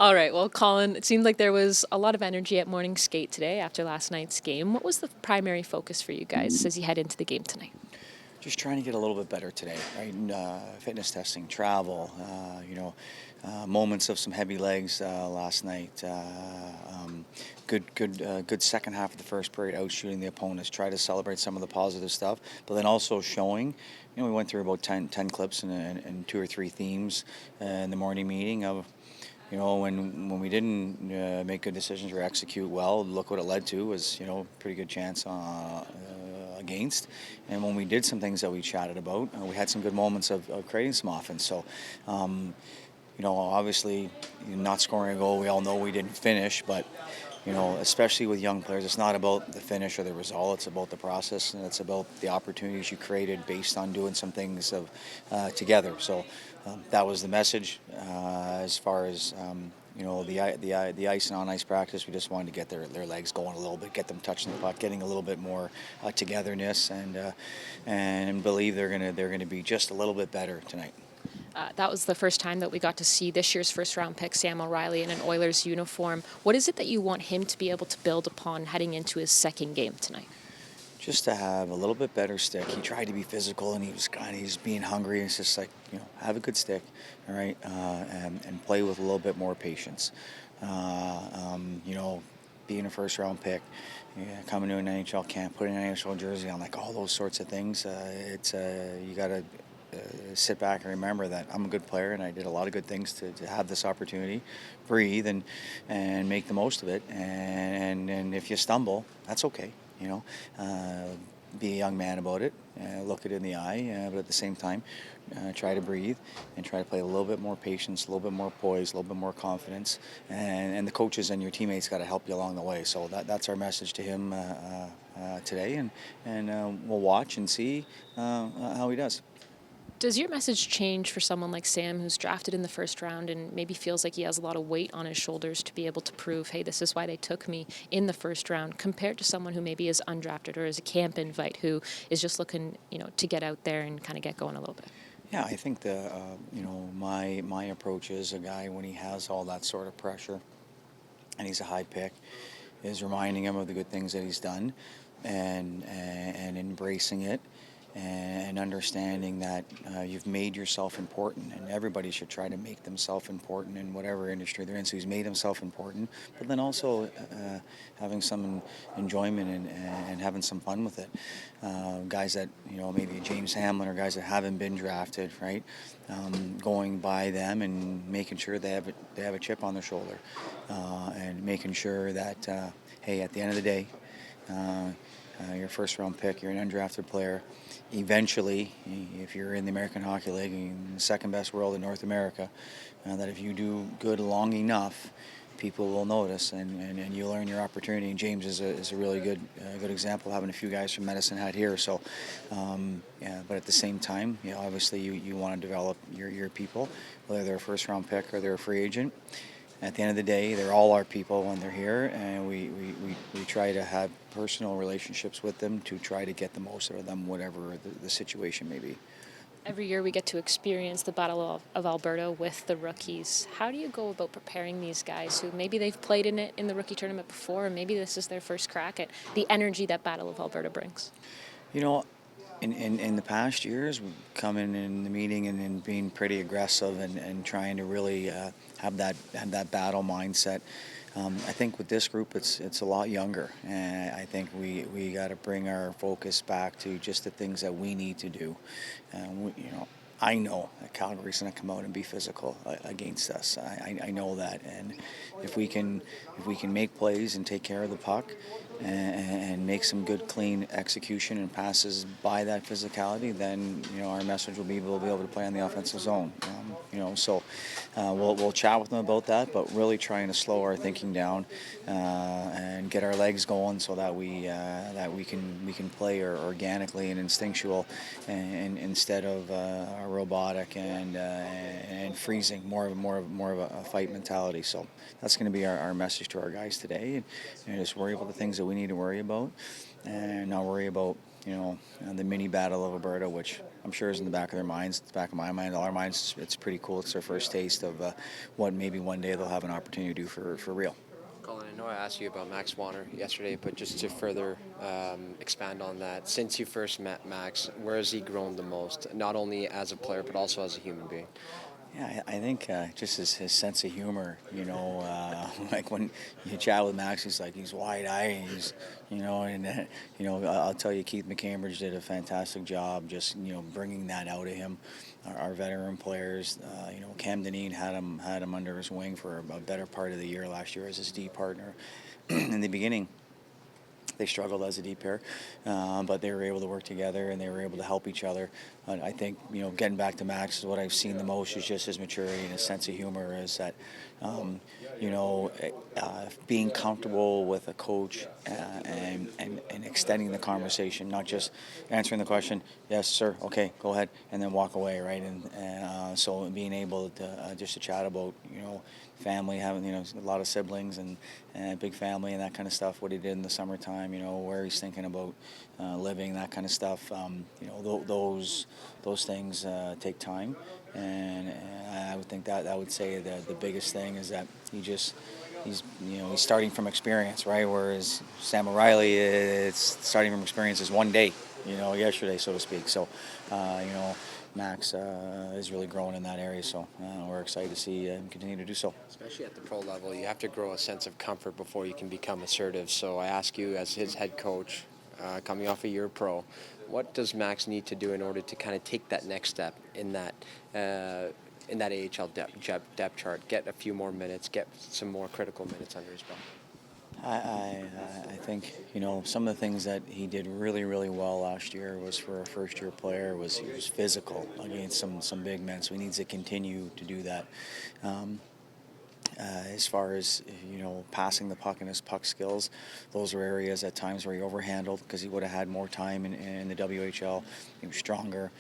All right. Well, Colin, it seemed like there was a lot of energy at morning skate today after last night's game. What was the primary focus for you guys as you head into the game tonight? Just trying to get a little bit better today, right? And, fitness testing, travel, moments of some heavy legs last night. Good second half of the first period, out shooting the opponents. Try to celebrate some of the positive stuff, but then also showing. We went through about 10 clips and two or three themes in the morning meeting of when we didn't make good decisions or execute well, look what it led to was, pretty good chance against. And when we did some things that we chatted about, we had some good moments of creating some offense. So, obviously, not scoring a goal, we all know we didn't finish, but especially with young players, it's not about the finish or the result. It's about the process, and it's about the opportunities you created based on doing some things together. So that was the message. As far as the ice and on ice practice, we just wanted to get their legs going a little bit, get them touching the puck, getting a little bit more togetherness, and believe they're gonna be just a little bit better tonight. That was the first time that we got to see this year's first round pick, Sam O'Reilly, in an Oilers uniform. What is it that you want him to be able to build upon heading into his second game tonight? Just to have a little bit better stick. He tried to be physical, and he's being hungry. And it's just like, have a good stick, all right, and play with a little bit more patience. Being a first round pick, coming to an NHL camp, putting an NHL jersey on, like all those sorts of things. You got to sit back and remember that I'm a good player and I did a lot of good things to have this opportunity, breathe and make the most of it. And if you stumble, that's okay. Be a young man about it, look it in the eye, but at the same time, try to breathe and try to play a little bit more patience, a little bit more poise, a little bit more confidence, and the coaches and your teammates got to help you along the way. So that's our message to him today, and we'll watch and see how he does. Does your message change for someone like Sam, who's drafted in the first round and maybe feels like he has a lot of weight on his shoulders to be able to prove, hey, this is why they took me in the first round, compared to someone who maybe is undrafted or is a camp invite who is just looking, to get out there and kind of get going a little bit? Yeah, I think my approach is a guy when he has all that sort of pressure and he's a high pick is reminding him of the good things that he's done and embracing it and understanding that you've made yourself important, and everybody should try to make themselves important in whatever industry they're in. So he's made himself important, but then also having some enjoyment and having some fun with it. Guys that maybe James Hamlin or guys that haven't been drafted, right? Going by them and making sure they have a chip on their shoulder, and making sure that hey, at the end of the day. Your first round pick, you're an undrafted player. Eventually, if you're in the American Hockey League, in the second best world in North America, that if you do good long enough, people will notice and you'll earn your opportunity. And James is a really good example of having a few guys from Medicine Hat here. So, but at the same time, obviously you want to develop your people, whether they're a first round pick or they're a free agent. At the end of the day, they're all our people when they're here, and we try to have personal relationships with them to try to get the most out of them, whatever the situation may be. Every year we get to experience the Battle of Alberta with the rookies. How do you go about preparing these guys who maybe they've played in it in the rookie tournament before, and maybe this is their first crack at the energy that Battle of Alberta brings? You know, in the past years, we've come in the meeting and being pretty aggressive and trying to really have that battle mindset. I think with this group, it's a lot younger, and I think we got to bring our focus back to just the things that we need to do. I know that Calgary's going to come out and be physical against us. I know that, and if we can make plays and take care of the puck and make some good, clean execution and passes by that physicality, then our message will be we'll be able to play on the offensive zone. So we'll chat with them about that, but really trying to slow our thinking down and get our legs going so that we can play organically and instinctual, and instead of robotic and freezing, more of a fight mentality. So that's going to be our message to our guys today, and just worry about the things that we need to worry about, and not worry about the mini battle of Alberta, which I'm sure is in the back of their minds, the back of my mind, all our minds. It's pretty cool. It's their first taste of what maybe one day they'll have an opportunity to do for real. Colin, I know I asked you about Max Wanner yesterday, but just to further expand on that, since you first met Max, where has he grown the most, not only as a player, but also as a human being? Yeah, I think just his sense of humor, like when you chat with Max, he's wide-eyed, I'll tell you, Keith McCambridge did a fantastic job just, bringing that out of him. Our veteran players, Cam Dineen had him under his wing for a better part of the year last year as his D partner. In the beginning, they struggled as a D pair, but they were able to work together and they were able to help each other. I think, getting back to Max, what I've seen the most is just his maturity and his sense of humor. Is that, being comfortable with a coach and extending the conversation, not just answering the question, yes, sir, okay, go ahead, and then walk away, right? And so being able to just to chat about, family, having a lot of siblings and big family and that kind of stuff. What he did in the summertime, where he's thinking about living, that kind of stuff. Those things take time, and I would think that I would say the biggest thing is that he's starting from experience, right? Whereas Sam O'Reilly, it's starting from experience is one day, yesterday, so to speak. So, Max is really growing in that area, so we're excited to see him continue to do so. Especially at the pro level, you have to grow a sense of comfort before you can become assertive. So I ask you, as his head coach, coming off a year pro, what does Max need to do in order to kind of take that next step in that AHL depth chart, get a few more minutes, get some more critical minutes under his belt? I think, some of the things that he did really, really well last year was for a first-year player was he was physical against some big men, so he needs to continue to do that. As far as passing the puck and his puck skills, those were areas at times where he overhandled because he would have had more time in the WHL. He was stronger.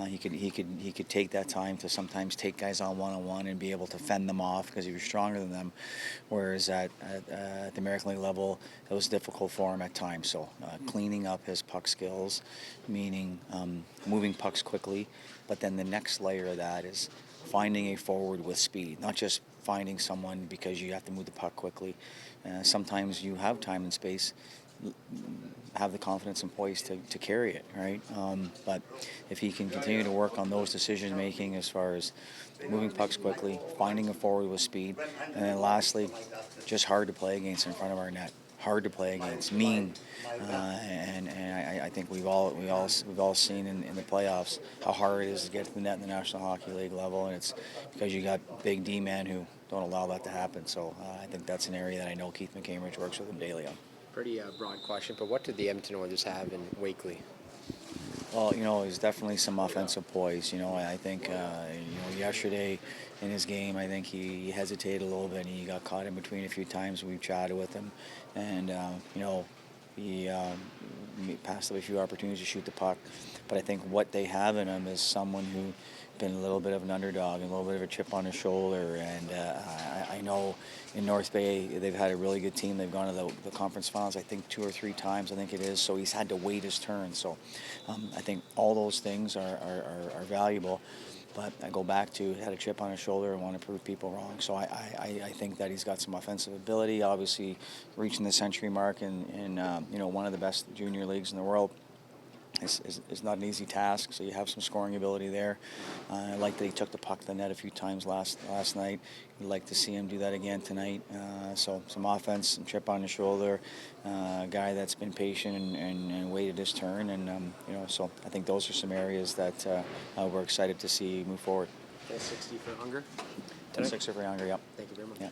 He could take that time to sometimes take guys on one-on-one and be able to fend them off because he was stronger than them. Whereas at the American League level, it was difficult for him at times. So cleaning up his puck skills, meaning moving pucks quickly, but then the next layer of that is finding a forward with speed, not just finding someone because you have to move the puck quickly. Sometimes you have time and space, have the confidence and poise to carry it, right? But if he can continue to work on those decision making as far as moving pucks quickly, finding a forward with speed, and then lastly, just hard to play against in front of our net. Hard to play against, mean, and I think we've all seen in the playoffs how hard it is to get to the net in the National Hockey League level, and it's because you got big D men who don't allow that to happen. So I think that's an area that I know Keith McCambridge works with him daily on. Pretty broad question, but what did the Edmonton Oilers have in Wakely? Well, there's definitely some offensive poise. I think, yesterday in his game, I think he hesitated a little bit and he got caught in between a few times. We've chatted with him, and he passed up a few opportunities to shoot the puck. But I think what they have in him is someone who been a little bit of an underdog and a little bit of a chip on his shoulder. And I know in North Bay they've had a really good team. They've gone to the conference finals, I think 2 or 3 times, I think it is. So he's had to wait his turn. So I think all those things are valuable. But I go back to had a chip on his shoulder and want to prove people wrong. So I think that he's got some offensive ability. Obviously, reaching the century mark in one of the best junior leagues in the world is not an easy task. So you have some scoring ability there. I like that he took the puck to the net a few times last night. We'd like to see him do that again tonight. So some offense, some chip on the shoulder, a guy that's been patient and waited his turn. And so I think those are some areas that we're excited to see move forward. 60 for Unger? 60 for Unger, yep. Thank you very much. Yeah.